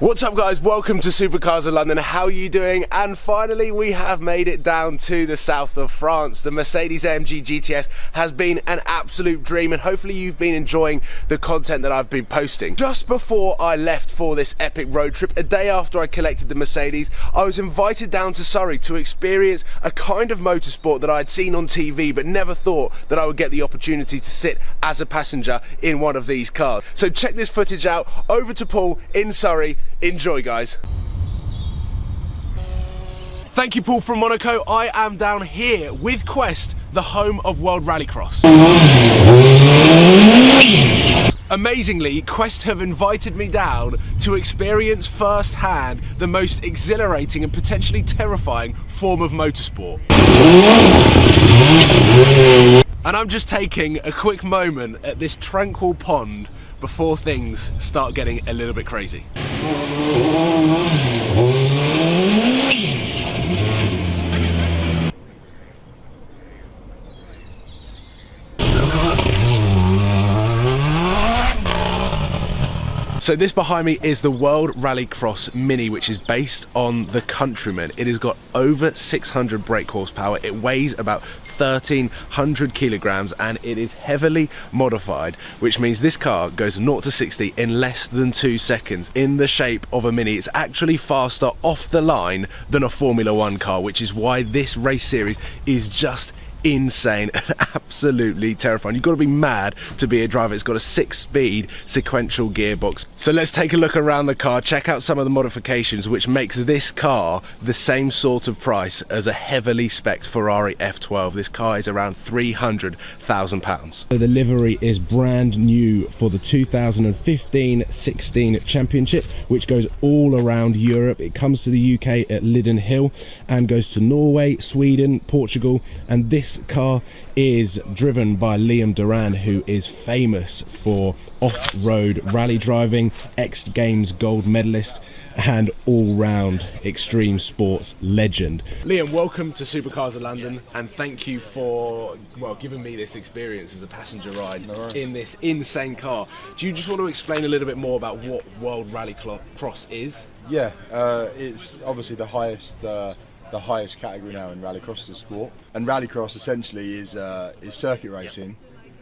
What's up guys, welcome to Supercars of London. How are you doing? And finally we have made it down to the south of France. The Mercedes-AMG GTS has been an absolute dream, and hopefully you've been enjoying the content that I've been posting. Just before I left for this epic road trip, a day after I collected the Mercedes, I was invited down to Surrey to experience a kind of motorsport that I'd seen on TV but never thought that I would get the opportunity to sit as a passenger in one of these cars. So check this footage out. Over to Paul in Surrey. Enjoy guys. Thank you Paul from Monaco. I am down here with Quest, the home of World Rallycross. Amazingly, Quest have invited me down to experience firsthand the most exhilarating and potentially terrifying form of motorsport. And I'm just taking a quick moment at this tranquil pond before things start getting a little bit crazy. So this behind me is the World Rallycross Mini, which is based on the Countryman. It has got over 600 brake horsepower, it weighs about 1,300 kilograms, and it is heavily modified, which means this car goes 0 to 60 in less than 2 seconds. In the shape of a Mini, it's actually faster off the line than a Formula One car, which is why this race series is just insane and absolutely terrifying. You've got to be mad to be a driver. It's got a 6-speed sequential gearbox. So let's take a look around the car, check out some of the modifications, which makes this car the same sort of price as a heavily spec'd Ferrari F12. This car is around £300,000. So the livery is brand new for the 2015-16 championship, which goes all around Europe. It comes to the UK at Lydden Hill and goes to Norway, Sweden, Portugal, and this car is driven by Liam Duran, who is famous for off-road rally driving, X Games gold medalist, and all-round extreme sports legend. Liam, welcome to Supercars of London, and thank you for, well, giving me this experience as a passenger ride in this insane car. Do you just want to explain a little bit more about what World Rallycross is? Yeah, it's obviously the highest category now in rallycross as a sport, and rallycross essentially is circuit racing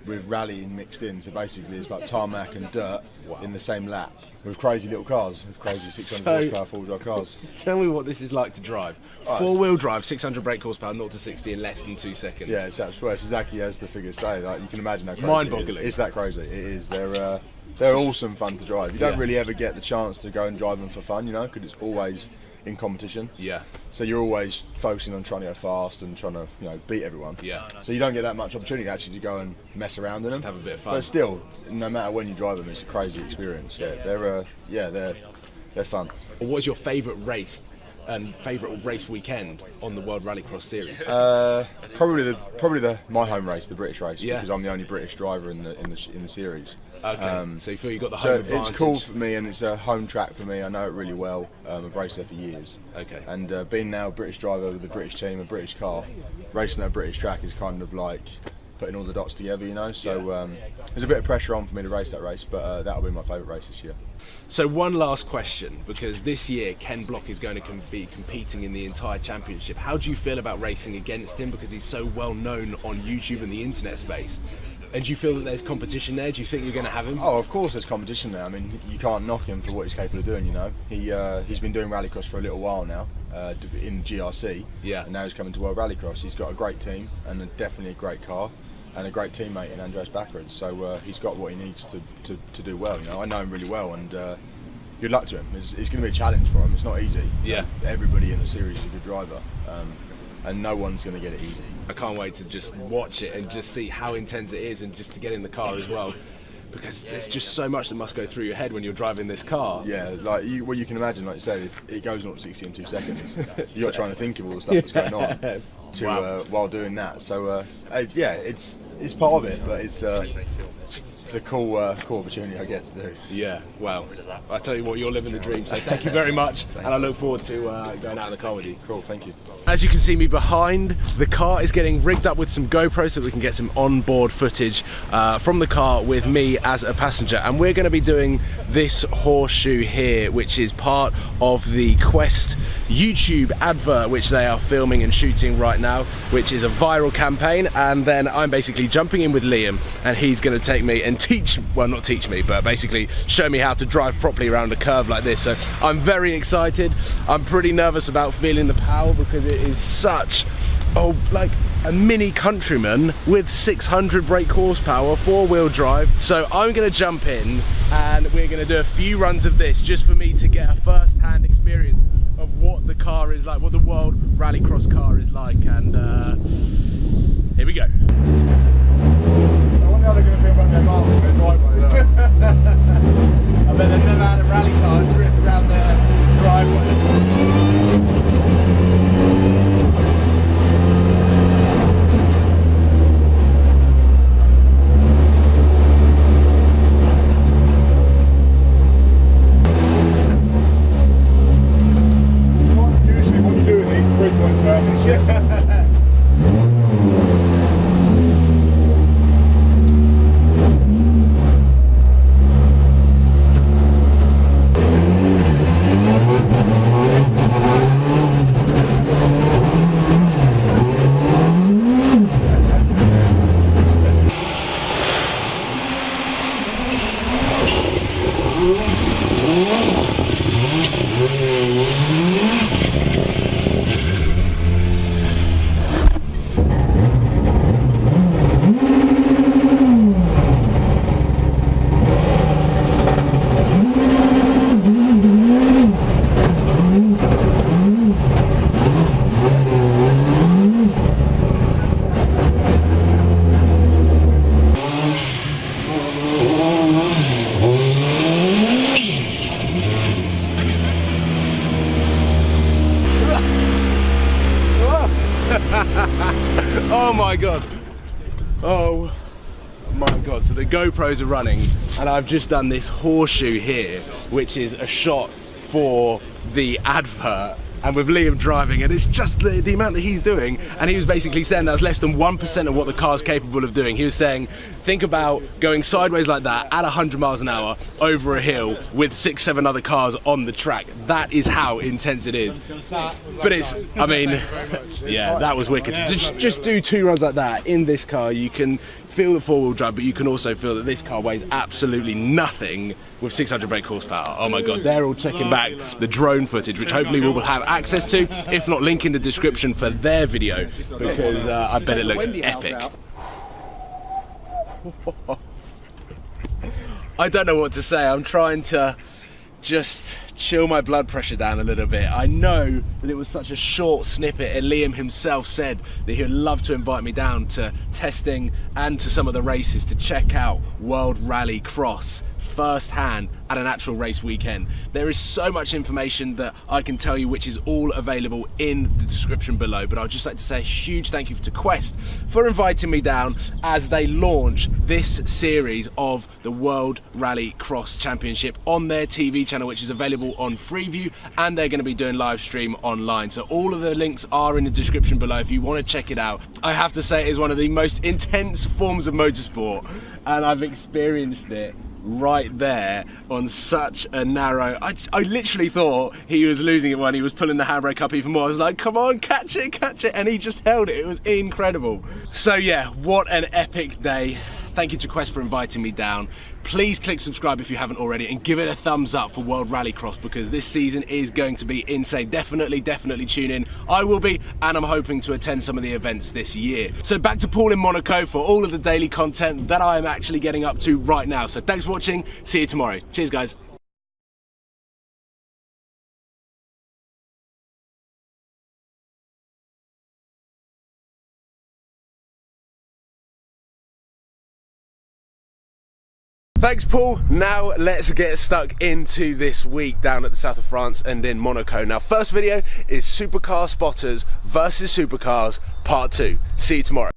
with rallying mixed in. So basically it's like tarmac and dirt in the same lap with crazy little cars, with crazy 600 horsepower four-wheel cars. Tell me what this is like to drive. Four-wheel drive, 600 brake horsepower, 0 to 60 in less than 2 seconds. Yeah, it's exactly as the figures say. Like, you can imagine how crazy mind-boggling. It's that crazy. It is. They're awesome fun to drive. You don't really ever get the chance to go and drive them for fun, you know, because it's always in competition. Yeah. So you're always focusing on trying to go fast and trying to, you know, beat everyone. Yeah. So you don't get that much opportunity actually to go and mess around in them. Just have a bit of fun. But still, no matter when you drive them, it's a crazy experience. Yeah. They're fun. What's your favourite race and favourite race weekend on the World Rallycross series? Probably my home race, the British race, because I'm the only British driver in the series. Okay. So you feel you got the home advantage. It's cool for me, and it's a home track for me. I know it really well. I've raced there for years. Okay. And being now a British driver with a British team, a British car, racing at a British track is kind of like putting all the dots together, you know. So there's a bit of pressure on for me to race that race, but that'll be my favourite race this year. So one last question, because this year Ken Block is going to be competing in the entire championship. How do you feel about racing against him, because he's so well known on YouTube and the internet space? And do you feel that there's competition there? Do you think you're going to have him? Oh, of course there's competition there. I mean, you can't knock him for what he's capable of doing, you know. He's been doing rallycross for a little while now, in GRC, and now he's coming to World Rallycross. He's got a great team and definitely a great car and a great teammate in Andreas Backrad, so he's got what he needs to do well, you know. I know him really well, and good luck to him. It's going to be a challenge for him. It's not easy. Yeah. Everybody in the series is a good driver, and no one's going to get it easy. I can't wait to just watch it and just see how intense it is, and just to get in the car as well, because there's just so much that must go through your head when you're driving this car. Yeah, like you can imagine, like you said, if it goes 0 to 60 in 2 seconds, you're trying to think of all the stuff that's going on while doing that. So yeah, it's part of it, but it's it's a cool opportunity I get to do. Yeah, well, I tell you what, you're living the dream, so thank you very much, and I look forward to going out in the car with you. Cool, thank you. As you can see me behind, the car is getting rigged up with some GoPros so we can get some onboard footage from the car with me as a passenger, and we're going to be doing this horseshoe here, which is part of the Quest YouTube advert which they are filming and shooting right now, which is a viral campaign. And then I'm basically jumping in with Liam, and he's going to take me and not teach me, but basically show me how to drive properly around a curve like this. So I'm very excited. I'm pretty nervous about feeling the power because it is such like a mini Countryman with 600 brake horsepower, 4-wheel drive. So I'm going to jump in and we're going to do a few runs of this just for me to get a first-hand experience of what the car is like, what the World Rallycross car is like, and here we go. I wonder how they're going to feel about their car in their driveway. I bet they've never had a rally car drift around their driveway. Oh my god. Oh my god. So the GoPros are running and I've just done this horseshoe here, which is a shot for the advert, and with Liam driving, and it's just the amount that he's doing, and he was basically saying that's less than 1% of what the car's capable of doing. He was saying, think about going sideways like that at 100 miles an hour over a hill with 6-7 other cars on the track. That is how intense it is. But it's, I mean, yeah, that was wicked. Just do 2 runs like that in this car, you can feel the 4-wheel drive, but you can also feel that this car weighs absolutely nothing with 600 brake horsepower. Oh my god, they're all checking back the drone footage, which hopefully we will have access to, if not, link in the description for their video, because I bet it looks epic. I don't know what to say. I'm trying to just chill my blood pressure down a little bit. I know that it was such a short snippet, and Liam himself said that he would love to invite me down to testing and to some of the races to check out World Rallycross firsthand at an actual race weekend. There is so much information that I can tell you, which is all available in the description below, but I'd just like to say a huge thank you to Quest for inviting me down as they launch this series of the World Rallycross Championship on their TV channel, which is available on Freeview, and they're going to be doing live stream online. So all of the links are in the description below if you want to check it out. I have to say it is one of the most intense forms of motorsport, and I've experienced it right there on such a narrow, I literally thought he was losing it when he was pulling the handbrake up even more. I was like, come on, catch it, and he just held it. It was incredible. So yeah, what an epic day. Thank you to Quest for inviting me down. Please click subscribe if you haven't already, and give it a thumbs up for World Rallycross, because this season is going to be insane. Definitely tune in. I will be, and I'm hoping to attend some of the events this year. So back to Paul in Monaco for all of the daily content that I am actually getting up to right now. So thanks for watching. See you tomorrow. Cheers, guys. Thanks, Paul. Now let's get stuck into this week down at the south of France and in Monaco. Now, first video is Supercar Spotters versus Supercars Part 2. See you tomorrow.